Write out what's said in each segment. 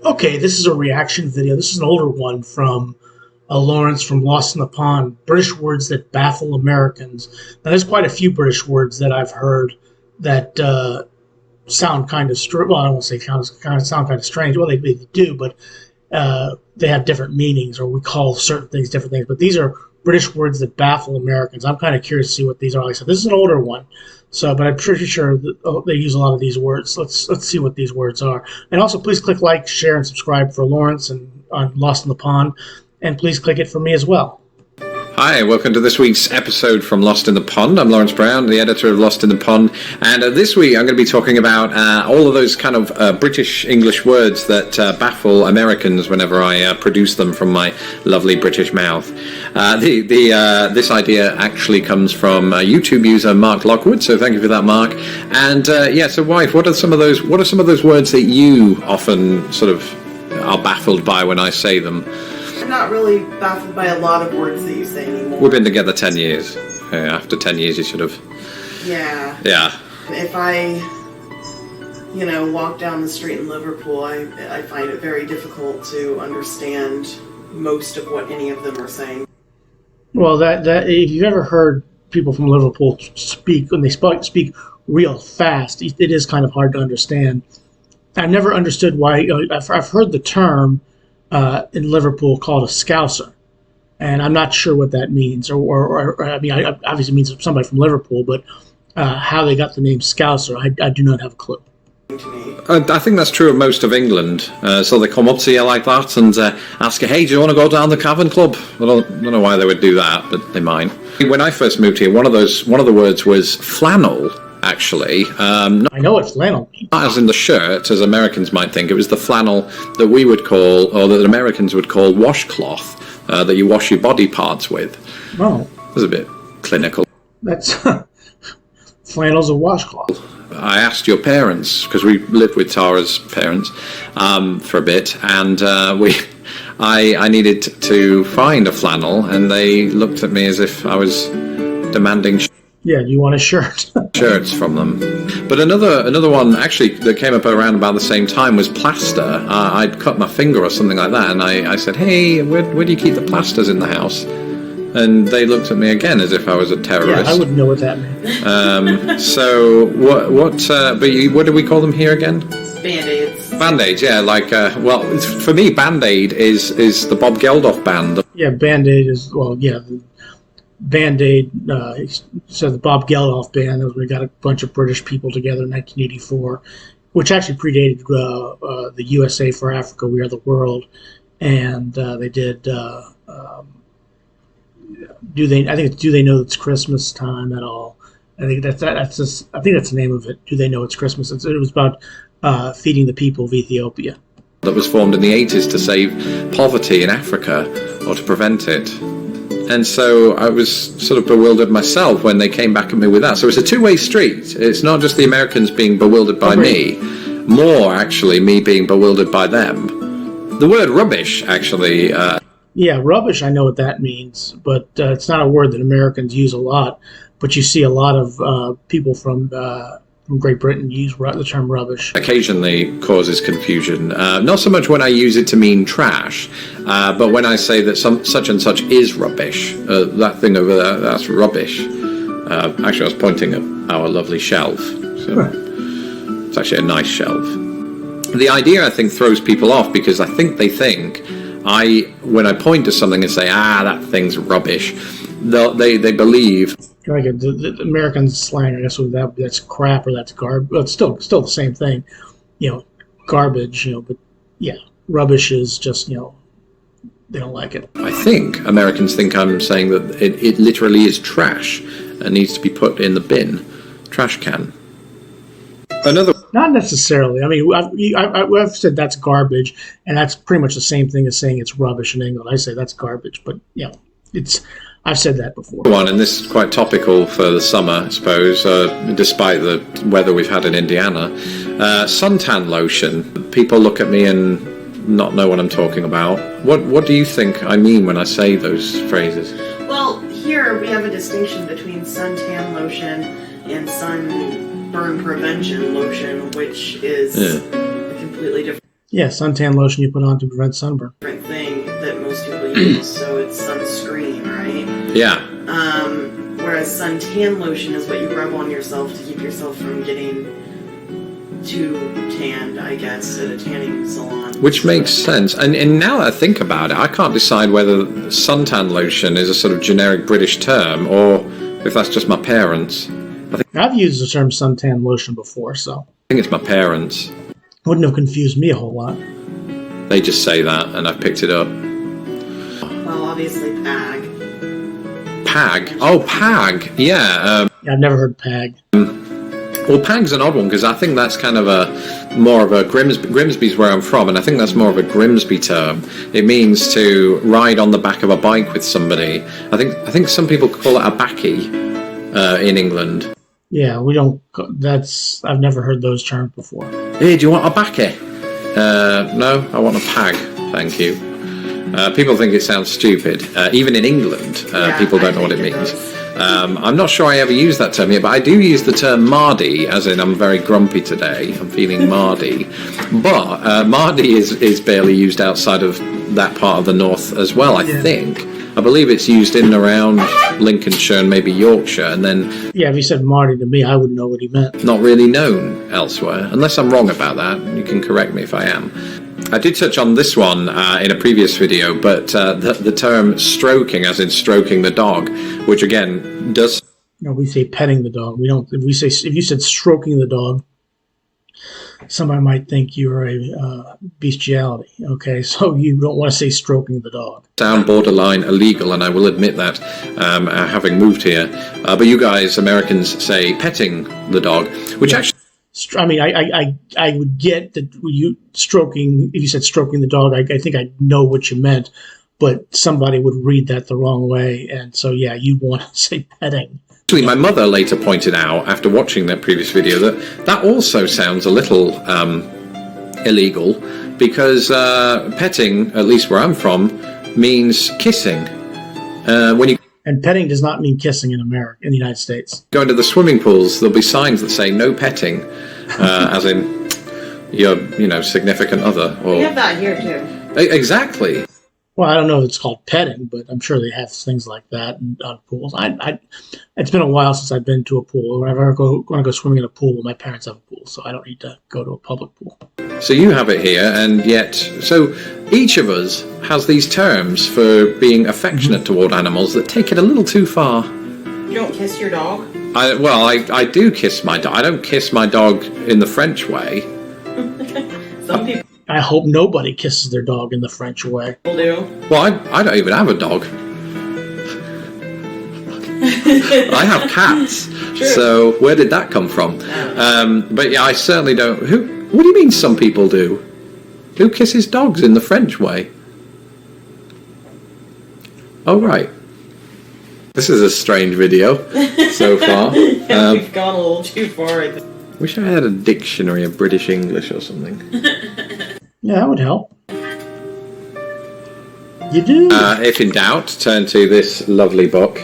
Okay, this is a reaction video. This is an older one from Lawrence from Lost in the Pond. British words that baffle Americans. Now, there's quite a few British words that I've heard that sound kind of well, I don't want to say sound kind of strange. Well, they do, but they have different meanings, or we call certain things different things. But these are British words that baffle Americans. I'm kind of curious to see what these are. Like I said, this is an older one, but I'm pretty sure that they use a lot of these words. Let's see what these words are. And also, please click like, share, and subscribe for Lawrence and on Lost in the Pond, and please click it for me as well. Hi, welcome to this week's episode from Lost in the Pond. I'm Lawrence Brown, the editor of Lost in the Pond, and this week I'm going to be talking about all of those kind of British English words that baffle Americans whenever I produce them from my lovely British mouth. This idea actually comes from YouTube user Mark Lockwood, so thank you for that, Mark. And so wife, what are some of those words that you often sort of are baffled by when I say them? I'm not really baffled by a lot of words that you say anymore. We've been together 10 years. After 10 years, you should have... Yeah. Yeah. If I, walk down the street in Liverpool, I find it very difficult to understand most of what any of them are saying. Well, that if you've ever heard people from Liverpool speak, when they speak real fast, it is kind of hard to understand. I never understood why. I've heard the term in Liverpool called a scouser, and I'm not sure what that means. Or I mean, I obviously it means somebody from Liverpool, but how they got the name scouser, I do not have a clue. I think that's true of most of England. So they come up to you like that and ask you, "Hey, do you want to go down the Cavern Club?" I don't know why they would do that, but they might. When I first moved here, one of the words was flannel. Actually, I know what flannel means. Not as in the shirt, as Americans might think. It was the flannel that we would call, or that Americans would call, washcloth, that you wash your body parts with. Oh, it was a bit clinical. That's flannel's a washcloth. I asked your parents, because we lived with Tara's parents for a bit, and I needed to find a flannel, and they looked at me as if I was demanding. Yeah, you want a shirt? Shirts from them. But another one actually that came up around about the same time was plaster. I'd cut my finger or something like that, and I said, "Hey, where do you keep the plasters in the house?" And they looked at me again as if I was a terrorist. Yeah, I wouldn't know what that meant. So what do we call them here again? Band-Aids. Band-Aids, yeah. Like, for me, Band-Aid is the Bob Geldof band. Yeah, Band-Aid is, Band-Aid, so the Bob Geldof band, we got a bunch of British people together in 1984, which actually predated the USA for Africa, We Are the World, and they did, Do They Know It's Christmas Time at All? I think that's I think that's the name of it. Do They Know It's Christmas? It was about feeding the people of Ethiopia. That was formed in the 80s to save poverty in Africa, or to prevent it. And so I was sort of bewildered myself when they came back at me with that. So it's a two-way street. It's not just the Americans being bewildered by me, more actually me being bewildered by them. The word rubbish, actually... Yeah, rubbish, I know what that means, but it's not a word that Americans use a lot. But you see a lot of people from Great Britain use the term rubbish. Occasionally causes confusion. Not so much when I use it to mean trash, but when I say that such and such is rubbish. That thing over there, that's rubbish. Actually, I was pointing at our lovely shelf. So it's actually a nice shelf. The idea, I think, throws people off because I think they think when I point to something and say, that thing's rubbish, they believe... Like the American slang, I guess that's crap or that's garbage. Well, it's still the same thing, garbage. But yeah, rubbish is just they don't like it. I think Americans think I'm saying that it literally is trash and needs to be put in the bin, trash can. Not necessarily. I mean, I've said that's garbage, and that's pretty much the same thing as saying it's rubbish in England. I say that's garbage, but I've said that before. And this is quite topical for the summer, I suppose, despite the weather we've had in Indiana. Suntan lotion. People look at me and not know what I'm talking about. What do you think I mean when I say those phrases? Well, here we have a distinction between suntan lotion and sunburn prevention lotion, which is completely different. Yeah, suntan lotion you put on to prevent sunburn. Different thing that most people use, so it's sunscreen, right? Yeah. Whereas suntan lotion is what you rub on yourself to keep yourself from getting too tanned, I guess, at a tanning salon. Which makes sense. And now that I think about it, I can't decide whether suntan lotion is a sort of generic British term or if that's just my parents. I've used the term suntan lotion before, so I think it's my parents. wouldn't have confused me a whole lot. They just say that, and I've picked it up. Well, obviously, PAG. Pag? Oh, Pag. Yeah. Yeah, I've never heard PAG. Well, Pag's an odd one because I think that's kind of more of a Grimsby's where I'm from, and I think that's more of a Grimsby term. It means to ride on the back of a bike with somebody. I think some people call it a baccy in England. Yeah, we don't. I've never heard those terms before. Hey, do you want a baccy? No, I want a Pag, thank you. People think it sounds stupid. Even in England, people don't know what it means. I'm not sure I ever used that term yet, but I do use the term mardy, as in I'm very grumpy today. I'm feeling mardy. But mardy is barely used outside of that part of the north as well, I think. I believe it's used in and around Lincolnshire and maybe Yorkshire, and then... Yeah, if he said Marty to me, I wouldn't know what he meant. Not really known elsewhere. Unless I'm wrong about that, you can correct me if I am. I did touch on this one in a previous video, but the term stroking, as in stroking the dog, which again does... No, we say petting the dog. We don't. If you said stroking the dog, somebody might think you're a bestiality. Okay, so you don't want to say stroking the dog. Sound borderline illegal, and I will admit that, having moved here. But you guys, Americans, say petting the dog, which actually... I mean, I would get that you stroking. If you said stroking the dog, I think I know what you meant, but somebody would read that the wrong way, and so yeah, you want to say petting. Actually, my mother later pointed out, after watching that previous video, that also sounds a little illegal, because petting, at least where I'm from, means kissing. When you And petting does not mean kissing in America, in the United States. go into the swimming pools, there'll be signs that say no petting, as in your significant other. Or We have that here, too. Exactly. Well, I don't know if it's called petting, but I'm sure they have things like that on pools. It's been a while since I've been to a pool. Whenever I want to go swimming in a pool, my parents have a pool, so I don't need to go to a public pool. So you have it here, and yet, so each of us has these terms for being affectionate toward animals that take it a little too far. You don't kiss your dog? I do kiss my dog. I don't kiss my dog in the French way. Some people I hope nobody kisses their dog in the French way. do. Well, I don't even have a dog. I have cats. True. So where did that come from? But yeah, I certainly don't. What do you mean some people do? Who kisses dogs in the French way? Oh, right. This is a strange video so far. We've gone a little too far, I think. Wish I had a dictionary of British English or something. Yeah, that would help. You do? If in doubt, turn to this lovely book.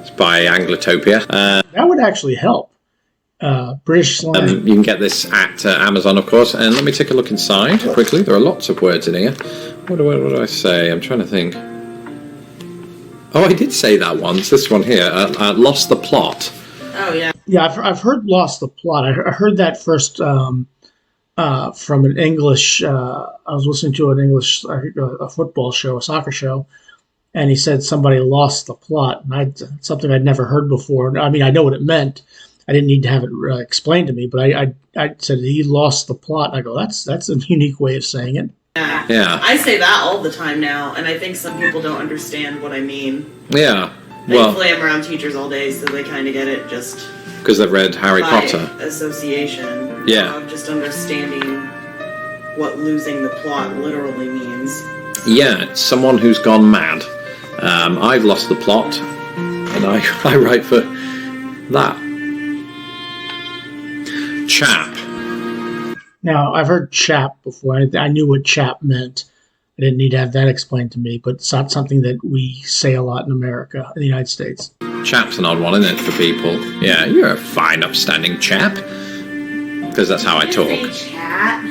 It's by Anglotopia. That would actually help. British slang. You can get this at Amazon, of course. And let me take a look inside quickly. There are lots of words in here. What do I say? I'm trying to think. Oh, I did say that once. This one here. Lost the plot. Oh, yeah. Yeah, I've heard "lost the plot." I heard that first from an English. I was listening to an English a football show, a soccer show, and he said somebody lost the plot, and something I'd never heard before. I mean, I know what it meant. I didn't need to have it explained to me, but I said he lost the plot. I go, that's a unique way of saying it. Yeah. I say that all the time now, and I think some people don't understand what I mean. Yeah. Thankfully, I'm around teachers all day, so they kind of get it just because they've read Harry by Potter. association. Yeah. Of just understanding what losing the plot literally means. Yeah, it's someone who's gone mad. I've lost the plot, and I write for that. Chap. Now, I've heard chap before. I knew what chap meant. I didn't need to have that explained to me, but it's not something that we say a lot in America, in the United States. Chap's an odd one, isn't it, for people? Yeah, you're a fine, upstanding chap. Because that's how I talk. Chat.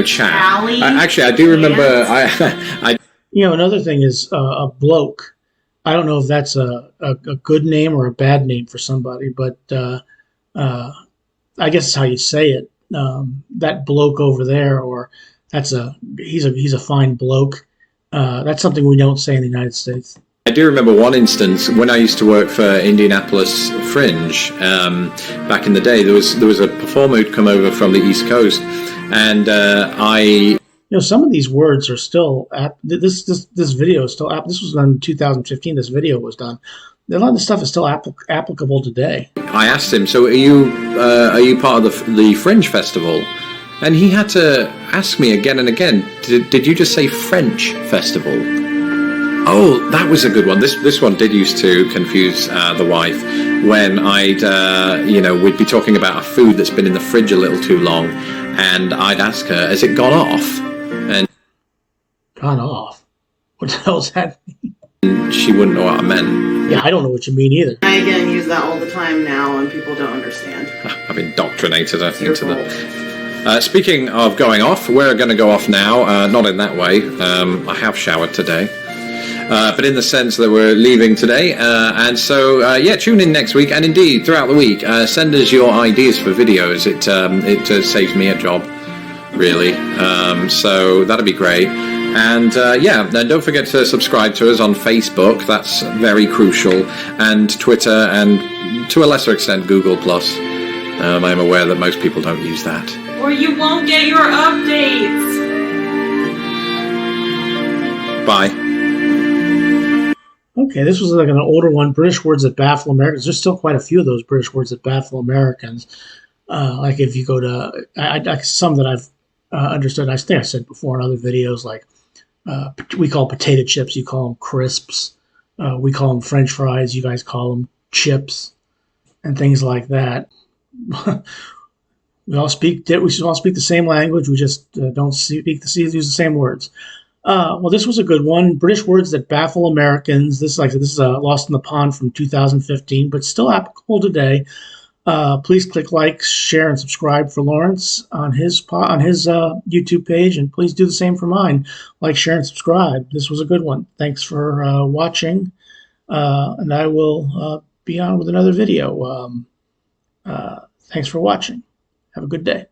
chat. Alley, Actually, I do remember. I Another thing is a bloke. I don't know if that's a good name or a bad name for somebody, but uh, I guess it's how you say it. That bloke over there, or he's a fine bloke. That's something we don't say in the United States. I do remember one instance when I used to work for Indianapolis Fringe back in the day. There was a performer who'd come over from the East Coast, and some of these words are still this video is still this was done in 2015. This video was done. A lot of the stuff is still applicable today. I asked him, "So are you part of the Fringe Festival?" And he had to ask me again and again, "Did you just say French Festival?" Oh, that was a good one. This one did used to confuse the wife when we'd be talking about a food that's been in the fridge a little too long, and I'd ask her, "Has it gone off?" And gone off? What the hell's that mean? She wouldn't know what I meant. Yeah, I don't know what you mean either. I again use that all the time now, and people don't understand. I've indoctrinated her into the. Speaking of going off, we're going to go off now. Not in that way. I have showered today. But in the sense that we're leaving today. And so, tune in next week. And indeed, throughout the week, send us your ideas for videos. It saves me a job, really. So that'd be great. And then don't forget to subscribe to us on Facebook. That's very crucial. And Twitter, and to a lesser extent, Google+. I'm aware that most people don't use that. Or you won't get your updates. Bye. Okay, this was like an older one. British words that baffle Americans. There's still quite a few of those British words that baffle Americans. Like if you go to some that I've understood. I think I said before in other videos, like we call potato chips. You call them crisps. We call them French fries. You guys call them chips, and things like that. We all speak the same language. We just don't use the same words. Well, this was a good one. British words that baffle Americans. This is Lost in the Pond from 2015, but still applicable today. Please click like, share, and subscribe for Lawrence on his YouTube page, and please do the same for mine. Like, share, and subscribe. This was a good one. Thanks for watching, and I will be on with another video. Thanks for watching. Have a good day.